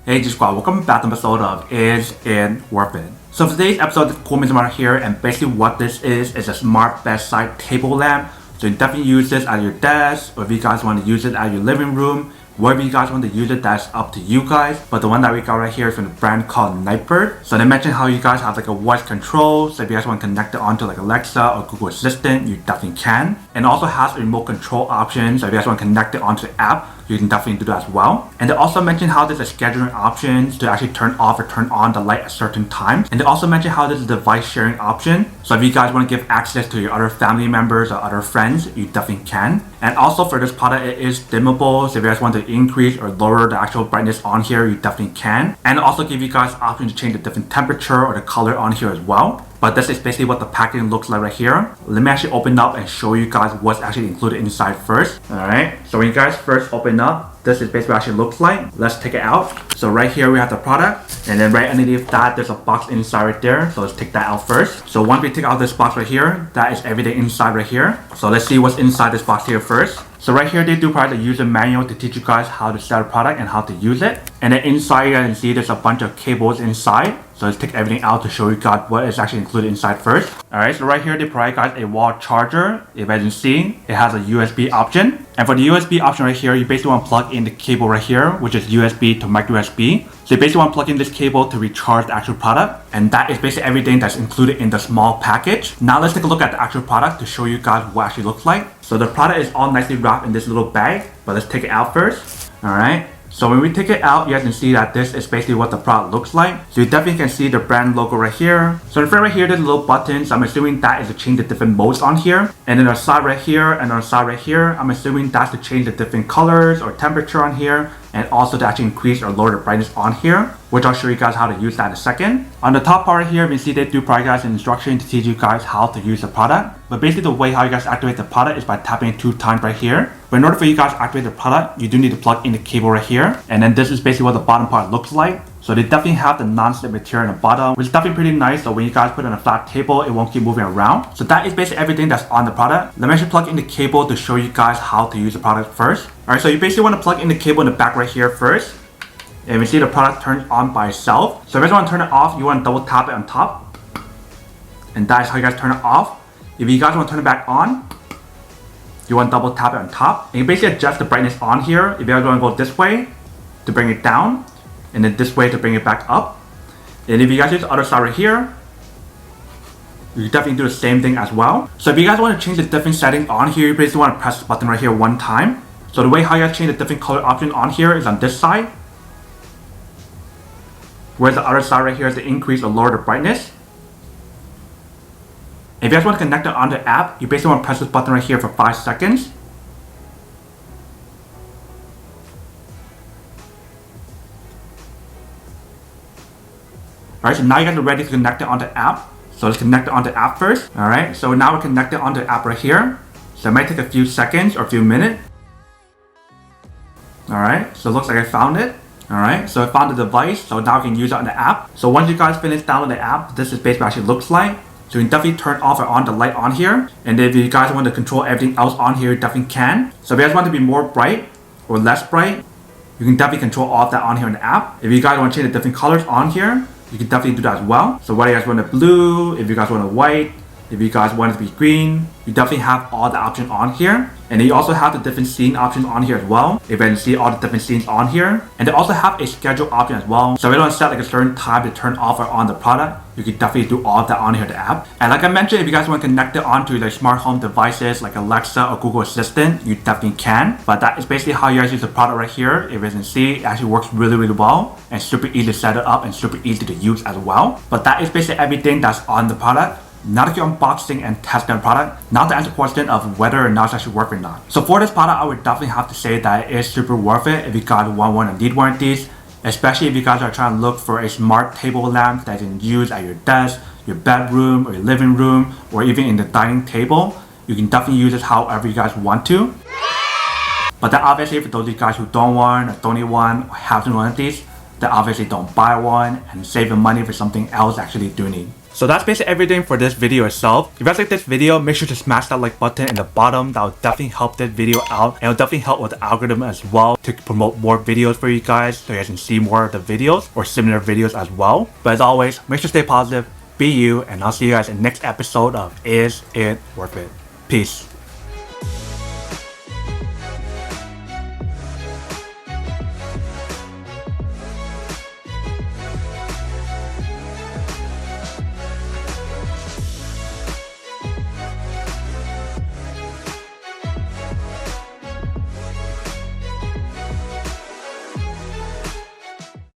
Hey G Squad, welcome back to an episode of Is It Worth It? So for today's episode, the cool thing about here, and basically what this is a smart bedside table lamp. So you can definitely use this at your desk, or if you guys want to use it at your living room, wherever you guys want to use it, that's up to you guys. But the one that we got right here is from the brand called Nitebird. So they mentioned how you guys have like a voice control, so if you guys want to connect it onto like Alexa or Google Assistant, you definitely can. And also has a remote control option, so if you guys want to connect it onto the app, you can definitely do that as well. And they also mentioned how there's a scheduling options to actually turn off or turn on the light at certain times. And they also mentioned how there's a device sharing option. So if you guys want to give access to your other family members or other friends, you definitely can. And also for this product, it is dimmable. So if you guys want to increase or lower the actual brightness on here, you definitely can. And also give you guys options to change the different temperature or the color on here as well. But this is basically what the packaging looks like right here. Let me actually open up and show you guys what's actually included inside first. Alright, so when you guys first open up, this is basically what it actually looks like. Let's take it out. So right here we have the product, and then right underneath that there's a box inside right there. So let's take that out first. So once we take out this box right here, that is everything inside right here. So let's see what's inside this box here first. So right here they do provide a user manual to teach you guys how to set a product and how to use it. And then inside you can see there's a bunch of cables inside. So let's take everything out to show you guys what is actually included inside first. Alright, so right here they provide guys a wall charger. If you can see, it has a USB option. And for the USB option right here, you basically want to plug in the cable right here, which is USB to micro USB. So you basically want to plug in this cable to recharge the actual product. And that is basically everything that's included in the small package. Now let's take a look at the actual product to show you guys what it actually looks like. So the product is all nicely wrapped in this little bag, but let's take it out first. Alright. So when we take it out, you guys can see that this is basically what the product looks like. So you definitely can see the brand logo right here. So in front right here, there's a little button. So I'm assuming that is to change the different modes on here. And then on the side right here and on the side right here, I'm assuming that's to change the different colors or temperature on here. And also to actually increase or lower the brightness on here, which I'll show you guys how to use that in a second. On the top part right here, you can see they do provide guys an instruction to teach you guys how to use the product. But basically the way how you guys activate the product is by tapping 2 times right here. But in order for you guys to activate the product, you do need to plug in the cable right here. And then this is basically what the bottom part looks like. So they definitely have the non-slip material in the bottom, which is definitely pretty nice. So when you guys put it on a flat table, it won't keep moving around. So that is basically everything that's on the product. Let me actually plug in the cable to show you guys how to use the product first. Alright, so you basically want to plug in the cable in the back right here first. And we see the product turns on by itself. So if you want to turn it off, you want to double tap it on top. And that is how you guys turn it off. If you guys want to turn it back on, you want to double tap it on top. And you basically adjust the brightness on here. If you guys want to go this way to bring it down, and then this way to bring it back up. And if you guys use the other side right here, you definitely do the same thing as well. So if you guys want to change the different setting on here, you basically want to press the button right here 1 time. So the way how you guys change the different color option on here is on this side. Whereas the other side right here is to increase or lower the brightness. If you guys want to connect it on the app, you basically want to press this button right here for 5 seconds. Alright, so now you guys are ready to connect it on the app. So let's connect it on the app first. Alright, so now we're connected on the app right here. So it might take a few seconds or a few minutes. Alright, so it looks like I found it. Alright, so I found the device, so now I can use it on the app. So once you guys finish downloading the app, this is basically what it actually looks like. So you can definitely turn off or on the light on here. And if you guys want to control everything else on here, you definitely can. So if you guys want to be more bright or less bright, you can definitely control all of that on here in the app. If you guys want to change the different colors on here, you can definitely do that as well. So whether you guys want it blue, if you guys want it white, if you guys want it to be green, you definitely have all the options on here. And then you also have the different scene options on here as well. If you can see all the different scenes on here. And they also have a schedule option as well. So if you don't set like a certain time to turn off or on the product, you can definitely do all of that on here in the app. And like I mentioned, if you guys want to connect it onto like smart home devices like Alexa or Google Assistant, you definitely can. But that is basically how you guys use the product right here. If you can see, it actually works really, really well. And super easy to set it up and super easy to use as well. But that is basically everything that's on the product. Now that you're unboxing and testing the product, now to answer the question of whether or not it's actually worth it or not. So for this product, I would definitely have to say that it is super worth it if you guys want one or need one of these. Especially if you guys are trying to look for a smart table lamp that you can use at your desk, your bedroom, or your living room, or even in the dining table. You can definitely use it however you guys want to. But then obviously for those of you guys who don't want or don't need one or have one of these, then obviously don't buy one and save the money for something else actually do need. So that's basically everything for this video itself. If you guys like this video, make sure to smash that like button in the bottom. That will definitely help this video out, and it will definitely help with the algorithm as well to promote more videos for you guys, so you guys can see more of the videos or similar videos as well. But as always, make sure to stay positive, be you, and I'll see you guys in the next episode of Is It Worth It? Peace.